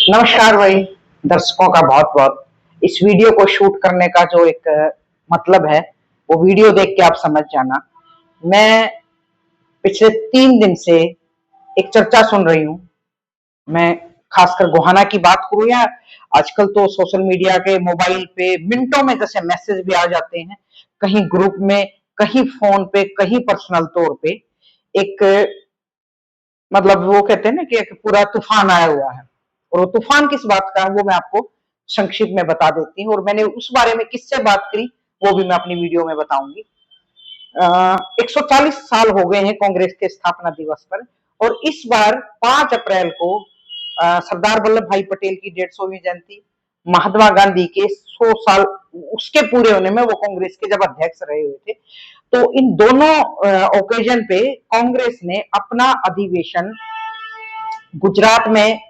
नमस्कार भाई। दर्शकों का बहुत बहुत इस वीडियो को शूट करने का जो एक मतलब है वो वीडियो देख के आप समझ जाना। मैं पिछले 3 दिन से एक चर्चा सुन रही हूँ। मैं खासकर गोहाना की बात करूँ या आजकल तो सोशल मीडिया के मोबाइल पे मिनटों में जैसे मैसेज भी आ जाते हैं, कहीं ग्रुप में, कहीं फोन पे, कहीं पर्सनल तौर पे एक मतलब वो कहते हैं ना कि एक पूरा तूफान आया हुआ है। और वो तूफान किस बात का है वो मैं आपको संक्षिप्त में बता देती हूँ, और मैंने उस बारे में किससे बात करी वो भी मैं अपनी वीडियो में बताऊंगी। 140 साल हो गए हैं कांग्रेस के स्थापना दिवस पर, और इस बार 5 अप्रैल को सरदार वल्लभ भाई पटेल की 150वीं जयंती, महात्मा गांधी के 100 साल उसके पूरे होने में, वो कांग्रेस के जब अध्यक्ष रहे हुए थे। तो इन दोनों ओकेजन पे कांग्रेस ने अपना अधिवेशन गुजरात में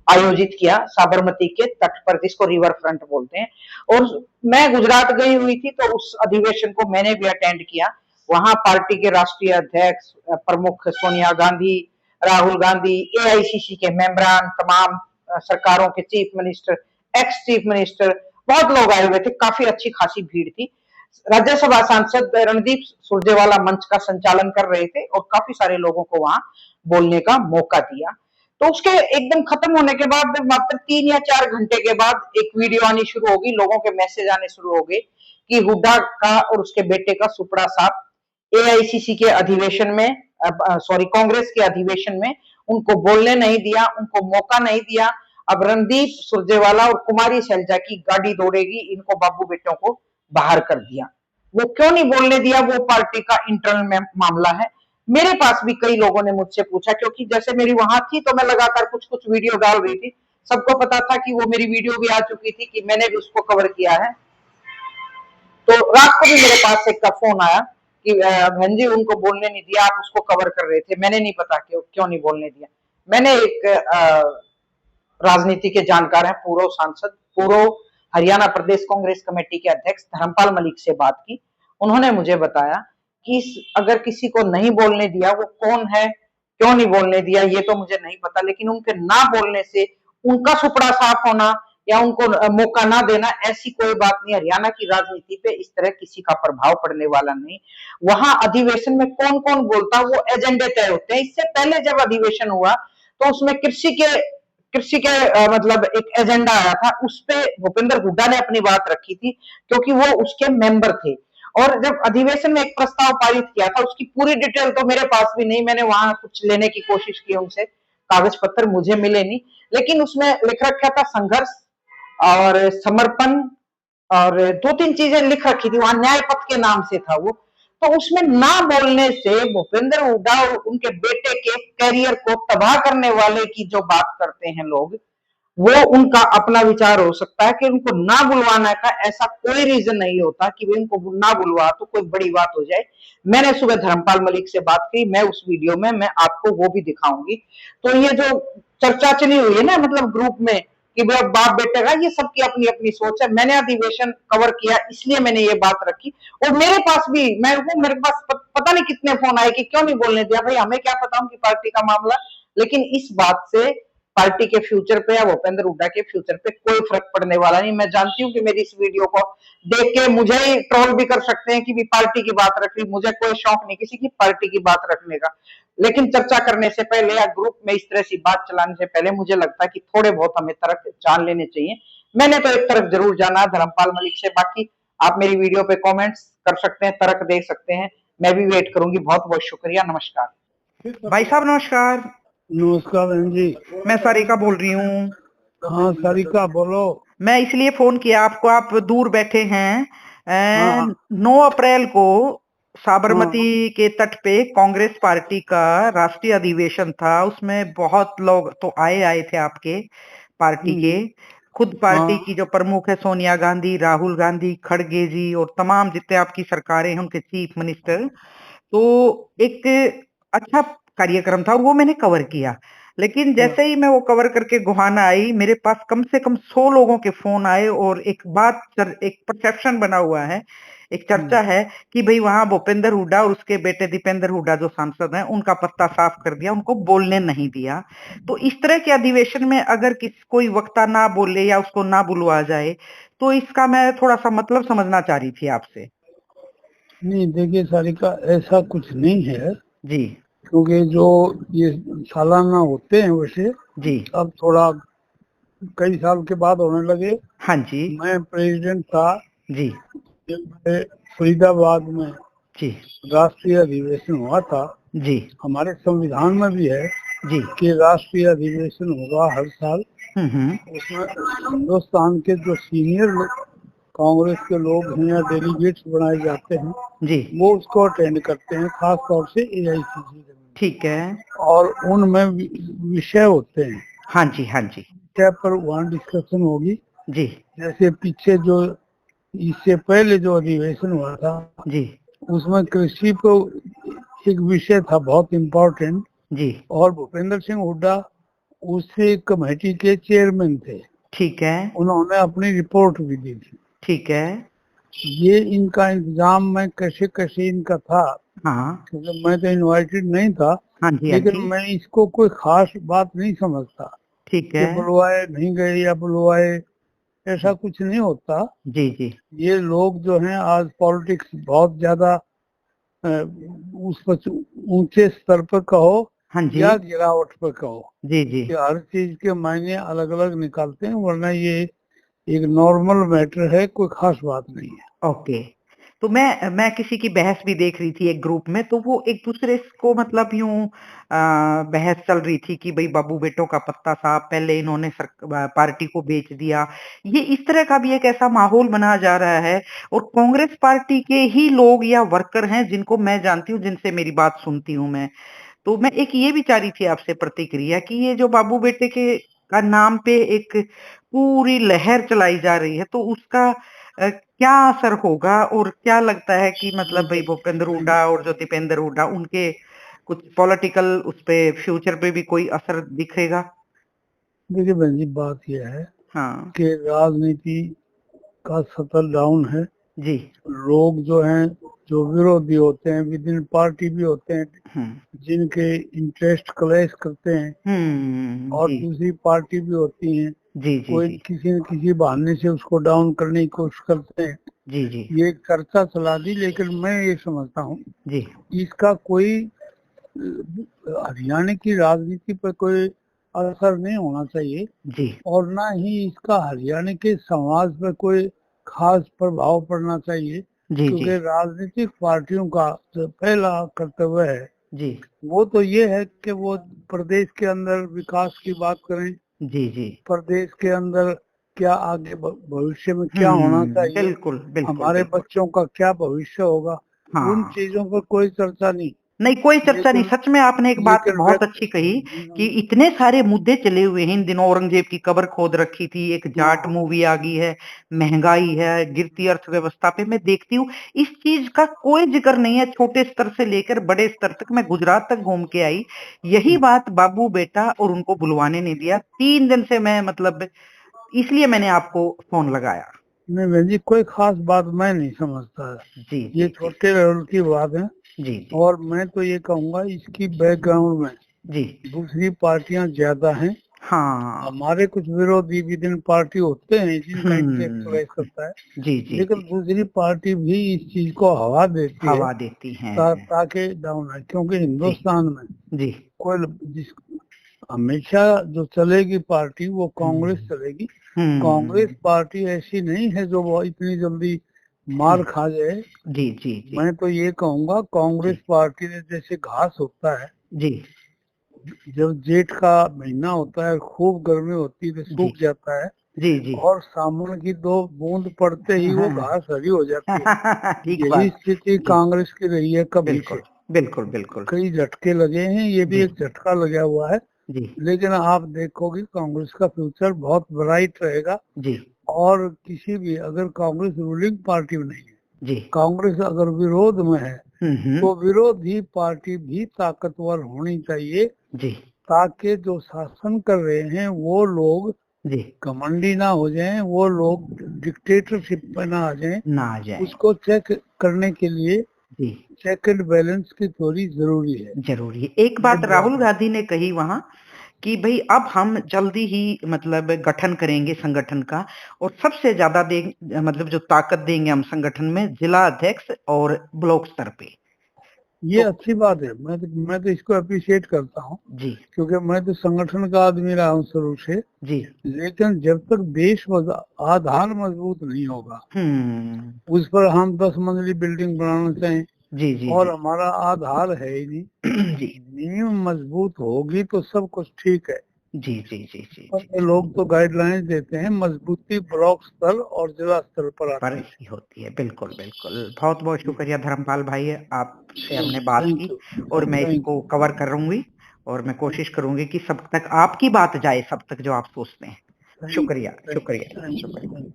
आयोजित किया, साबरमती के तट पर, जिसको रिवर फ्रंट बोलते हैं। और मैं गुजरात गई हुई थी तो उस अधिवेशन को मैंने भी अटेंड किया। वहां पार्टी के राष्ट्रीय अध्यक्ष प्रमुख सोनिया गांधी, राहुल गांधी, एआईसीसी के मेंबरान, तमाम सरकारों के chief minister, ex chief minister, बहुत लोग आए हुए थे। काफी अच्छी खासी भीड़ थी। राज्यसभा सांसद रणदीप सुरजेवाला मंच का संचालन कर रहे थे और काफी सारे लोगों को वहां बोलने का मौका दिया। तो उसके एकदम खत्म होने के बाद मात्र 3 या 4 घंटे के बाद एक वीडियो आनी शुरू होगी, लोगों के मैसेज आने शुरू हो गए कि हुड्डा का और उसके बेटे का सुपड़ा साफ एआईसीसी के अधिवेशन में, सॉरी कांग्रेस के अधिवेशन में उनको बोलने नहीं दिया, उनको मौका नहीं दिया। अब रणदीप सुरजेवाला और कुमारी शैलजा की गाड़ी दौड़ेगी, इनको बाबू बेटों को बाहर कर दिया। वो क्यों नहीं बोलने दिया, वो पार्टी का इंटरनल मामला है। मेरे पास भी कई लोगों ने मुझसे पूछा, क्योंकि जैसे मेरी वहां थी तो मैं लगातार कुछ कुछ वीडियो डाल रही थी। सबको पता था कि वो मेरी वीडियो भी आ चुकी थी, कि मैंने भी उसको कवर किया है। तो रात को भी मेरे पास एक का फोन आया कि बहन जी उनको बोलने नहीं दिया, आप उसको कवर कर रहे थे, मैंने नहीं पता क्यों नहीं बोलने दिया। मैंने एक राजनीति के जानकार हैं, पूर्व सांसद, पूर्व हरियाणा प्रदेश कांग्रेस कमेटी के अध्यक्ष धर्मपाल मलिक से बात की। उन्होंने मुझे बताया कि अगर किसी को नहीं बोलने दिया, वो कौन है, क्यों नहीं बोलने दिया, ये तो मुझे नहीं पता, लेकिन उनके ना बोलने से उनका सुपड़ा साफ होना या उनको मौका ना देना, ऐसी कोई बात नहीं। हरियाणा की राजनीति पे इस तरह किसी का प्रभाव पड़ने वाला नहीं। वहां अधिवेशन में कौन कौन बोलता, वो एजेंडे तय होते हैं। इससे पहले जब अधिवेशन हुआ तो उसमें कृषि के मतलब एक एजेंडा आया था, उस पे भूपेंद्र हुड्डा ने अपनी बात रखी थी, क्योंकि वो उसके मेंबर थे। और जब अधिवेशन में एक प्रस्ताव पारित किया था, उसकी पूरी डिटेल तो मेरे पास भी नहीं, मैंने वहां कुछ लेने की कोशिश की उनसे, कागज पत्र मुझे मिले नहीं। लेकिन उसमें लिख रखा था संघर्ष और समर्पण, और 2-3 चीजें लिख रखी थी वहां, न्याय पथ के नाम से था वो। तो उसमें ना बोलने से भूपेंद्र हुड्डा और उनके बेटे के कैरियर को तबाह करने वाले की जो बात करते हैं लोग, वो उनका अपना विचार हो सकता है कि उनको ना बुलवाना का ऐसा कोई रीजन नहीं होता कि वे इनको ना बुलवा तो कोई बड़ी बात हो जाए। मैंने सुबह धर्मपाल मलिक से बात की, मैं उस वीडियो में मैं आपको वो भी दिखाऊंगी। तो ये जो चर्चा चली हुई है ना, मतलब ग्रुप में, कि बाप बेटे का, ये सबकी अपनी अपनी सोच है। मैंने अधिवेशन कवर किया इसलिए मैंने ये बात रखी। और मेरे पास भी, मेरे पास पता नहीं कितने फोन आए कि क्यों नहीं बोलने दिया। भाई हमें क्या पता उनकी पार्टी का मामला, लेकिन इस बात से पार्टी के फ्यूचर पे या भूपेंद्र हुड्डा के फ्यूचर पे कोई फर्क पड़ने वाला नहीं। मैं जानती हूँ कि मेरी इस वीडियो को देख के मुझे ही ट्रोल भी कर सकते हैं कि भी पार्टी की बात रख ली, मुझे कोई शौक नहीं किसी की पार्टी की बात रखने का। लेकिन चर्चा करने से पहले या ग्रुप में इस तरह सी बात चलाने से पहले मुझे लगता है कि थोड़े बहुत हमें तर्क जान लेने चाहिए। मैंने तो एक तर्क जरूर जाना धर्मपाल मलिक से। बाकी आप मेरी वीडियो पे कमेंट्स कर सकते हैं, तर्क दे सकते हैं, मैं भी वेट करूंगी। बहुत बहुत शुक्रिया, नमस्कार। भाई साहब नमस्कार। नमस्कार बहन जी। मैं सारिका बोल रही हूँ। हाँ सारिका बोलो। मैं इसलिए फोन किया आपको, आप दूर बैठे हैं। हाँ 9 अप्रैल को साबरमती हाँ के तट पे कांग्रेस पार्टी का राष्ट्रीय अधिवेशन था। उसमें बहुत लोग तो आए थे आपके पार्टी के। खुद पार्टी की जो प्रमुख है सोनिया गांधी, राहुल गांधी, खड़गे जी और तमाम जितने आपकी सरकारें हैं उनके चीफ मिनिस्टर। तो एक अच्छा कार्यक्रम था और वो मैंने कवर किया। लेकिन जैसे ही मैं वो कवर करके गोहाना आई, मेरे पास कम से कम 100 लोगों के फोन आए और एक परसेप्शन बना हुआ है एक चर्चा है कि भाई वहां भूपेंद्र हुड्डा और उसके बेटे दीपेंद्र हुड्डा जो सांसद हैं उनका पत्ता साफ कर दिया, उनको बोलने नहीं दिया। तो इस तरह के अधिवेशन में अगर कोई वक्ता ना बोले या उसको ना बुलवा जाए, तो इसका मैं थोड़ा सा मतलब समझना चाह रही थी आपसे। नहीं देखिए सारिका, ऐसा कुछ नहीं है, जी क्योंकि जो ये सालाना होते हैं वैसे जी अब थोड़ा कई साल के बाद होने लगे। हाँ जी मैं प्रेसिडेंट था जी जब मैं फरीदाबाद में जी राष्ट्रीय अधिवेशन हुआ था। जी हमारे संविधान में भी है जी कि राष्ट्रीय अधिवेशन होगा हर साल। हम्म। उसमें हिंदुस्तान के जो सीनियर कांग्रेस के लोग हैं या डेलीगेट्स बनाए जाते हैं जी वो उसको अटेंड करते हैं, खास तौर से एआईसीसी के। ठीक है। और उनमें विषय होते हैं, हाँ जी हाँ जी विषय पर वहाँ डिस्कशन होगी। जी जैसे पीछे जो इससे पहले जो अधिवेशन हुआ था जी उसमें कृषि को एक विषय था बहुत इम्पोर्टेंट, जी और भूपेंद्र सिंह हुड्डा उस कमेटी के चेयरमैन थे। ठीक है उन्होंने अपनी रिपोर्ट भी दी थी। ठीक है। ये इनका इंतजाम मैं कैसे कैसे इनका था, हाँ क्योंकि मैं तो इनवाइटेड नहीं था, हाँ जी हाँ लेकिन जी मैं इसको कोई खास बात नहीं समझता ठीक कि है। बुलवाए नहीं गए या बुलवाए, ऐसा कुछ नहीं होता। जी जी ये लोग जो हैं आज पॉलिटिक्स बहुत ज्यादा उस पर ऊंचे स्तर पर कहो हाँ जी या गिरावट पर कहो जी जी कि हर चीज के मायने अलग अलग निकालते हैं, वरना ये एक नॉर्मल मैटर है, कोई खास बात नहीं है। ओके। तो मैं किसी की बहस भी देख रही थी एक ग्रुप में, तो वो एक दूसरे को मतलब यूं बहस चल रही थी कि भाई बाबू बेटों का पत्ता साफ, पहले इन्होंने पार्टी को बेच दिया। ये इस तरह का भी एक ऐसा माहौल बना जा रहा है। और कांग्रेस पार्टी के ही लोग या वर्कर हैं जिनको मैं जानती हूँ, जिनसे मेरी बात सुनती हूँ मैं। तो मैं एक ये भी चाह रही थी आपसे प्रतिक्रिया कि ये जो बाबू बेटे के का नाम पे एक पूरी लहर चलाई जा रही है, तो उसका क्या असर होगा और क्या लगता है कि मतलब भाई भूपेंद्र हुड्डा और जो दीपेंद्र हुड्डा उनके कुछ पॉलिटिकल उस पे फ्यूचर पे भी कोई असर दिखेगा? देखिए बहन जी, बात यह है हाँ कि राजनीति का सतल डाउन है। जी लोग जो हैं, जो विरोधी होते हैं, विद इन पार्टी भी होते हैं हम्म जिनके इंटरेस्ट क्लैश करते हैं, और जी दूसरी पार्टी भी होती हैं जी जी कोई जी किसी न किसी बहाने से उसको डाउन करने की कोशिश करते हैं। जी जी ये एक चर्चा चला दी, लेकिन मैं ये समझता हूँ जी इसका कोई हरियाणा की राजनीति पर कोई असर नहीं होना चाहिए, जी और ना ही इसका हरियाणा के समाज पर कोई खास प्रभाव पड़ना चाहिए। जी जी क्योंकि राजनीतिक पार्टियों का जो पहला कर्तव्य है जी वो तो ये है कि वो प्रदेश के अंदर विकास की बात करें, जी जी प्रदेश के अंदर क्या आगे भविष्य में क्या होना चाहिए, बिल्कुल बिल्कुल हमारे बिल्कुल। बच्चों का क्या भविष्य होगा, उन हाँ चीजों पर कोई चर्चा नहीं। नहीं, कोई चर्चा नहीं। लेकिन सच में आपने एक बात लेकिन बहुत अच्छी कही कि इतने सारे मुद्दे चले हुए हैं इन दिनों। औरंगजेब की कब्र खोद रखी थी, एक जाट मूवी आ गई है, महंगाई है, गिरती अर्थव्यवस्था पे मैं देखती हूँ इस चीज का कोई जिक्र नहीं है। छोटे स्तर से लेकर बड़े स्तर तक, मैं गुजरात तक घूम के आई, यही बात बाबू बेटा और उनको बुलवाने नहीं दिया। 3 दिन से मैं मतलब, इसलिए मैंने आपको फोन लगाया। नहीं बहन जी, कोई खास बात मैं नहीं समझता है, जी ये जी जी छोटे लेवल की बात है। जी जी और मैं तो ये कहूँगा इसकी बैकग्राउंड में जी दूसरी पार्टियां ज्यादा हैं। हाँ हमारे कुछ विरोधी विद इन पार्टी होते हैं जिनका इंटरेस्ट क्लैश करता है, जी जी लेकिन जी दूसरी पार्टी भी इस चीज को हवा देती है हवा देती हैं। ताकि डाउन है। क्योंकि जी हिंदुस्तान में जी कोई जिस हमेशा जो चलेगी पार्टी वो कांग्रेस चलेगी। कांग्रेस हम्म पार्टी ऐसी नहीं है जो वो इतनी जल्दी मार खा जाए। जी जी जी मैं तो ये कहूंगा कांग्रेस जी पार्टी ने, जैसे घास होता है, जी जब जेठ का महीना होता है खूब गर्मी होती है तो जी सूख जाता है, जी जी और सावन की 2 बूंद पड़ते ही वो घास हरी हो जाती है। ठीक यही बात। स्थिति जी कांग्रेस की रही है कभी बिल्कुल से। बिल्कुल बिल्कुल। कई झटके लगे हैं, ये भी जी एक झटका लगा हुआ है। जी लेकिन आप देखोगे कांग्रेस का फ्यूचर बहुत ब्राइट रहेगा। जी और किसी भी, अगर कांग्रेस रूलिंग पार्टी में नहीं है, जी कांग्रेस अगर विरोध में है, हम्म। तो विरोधी पार्टी भी ताकतवर होनी चाहिए, जी ताकि जो शासन कर रहे हैं वो लोग जी घमंडी ना हो जाएं, वो लोग डिक्टेटरशिप पे ना आ जाएं, ना आ जाए। उसको चेक करने के लिए जी चेक एंड बैलेंस की थोड़ी जरूरी है। जरूरी है। एक बात राहुल गांधी ने कही वहां कि भाई अब हम जल्दी ही मतलब गठन करेंगे संगठन का, और सबसे ज्यादा मतलब जो ताकत देंगे हम संगठन में जिला अध्यक्ष और ब्लॉक स्तर पे। ये अच्छी बात है, मैं तो इसको अप्रिशिएट करता हूँ, जी क्योंकि मैं तो संगठन का आदमी रहा हूँ शुरू से। जी लेकिन जब तक देश आधार मजबूत नहीं होगा, उस पर हम 10 मंजिली बिल्डिंग बनाना चाहें जी जी और जी हमारा आधार है ही नहीं, जी नींव मजबूत होगी तो सब कुछ ठीक है। जी जी जी जी और जी ये लोग तो गाइडलाइंस देते हैं, मजबूती ब्लॉक स्तर और जिला स्तर पर आती पर है। ही होती है। बिल्कुल बिल्कुल, बहुत बहुत शुक्रिया धर्मपाल भाई, आपसे हमने बात थैंक की यू, और मैं थैंक इसको कवर करूंगी और मैं कोशिश करूंगी कि सब तक आपकी बात जाए, सब तक जो आप सोचते हैं। यू, शुक्रिया थैंक शुक्रिया यू। शुक्रिया।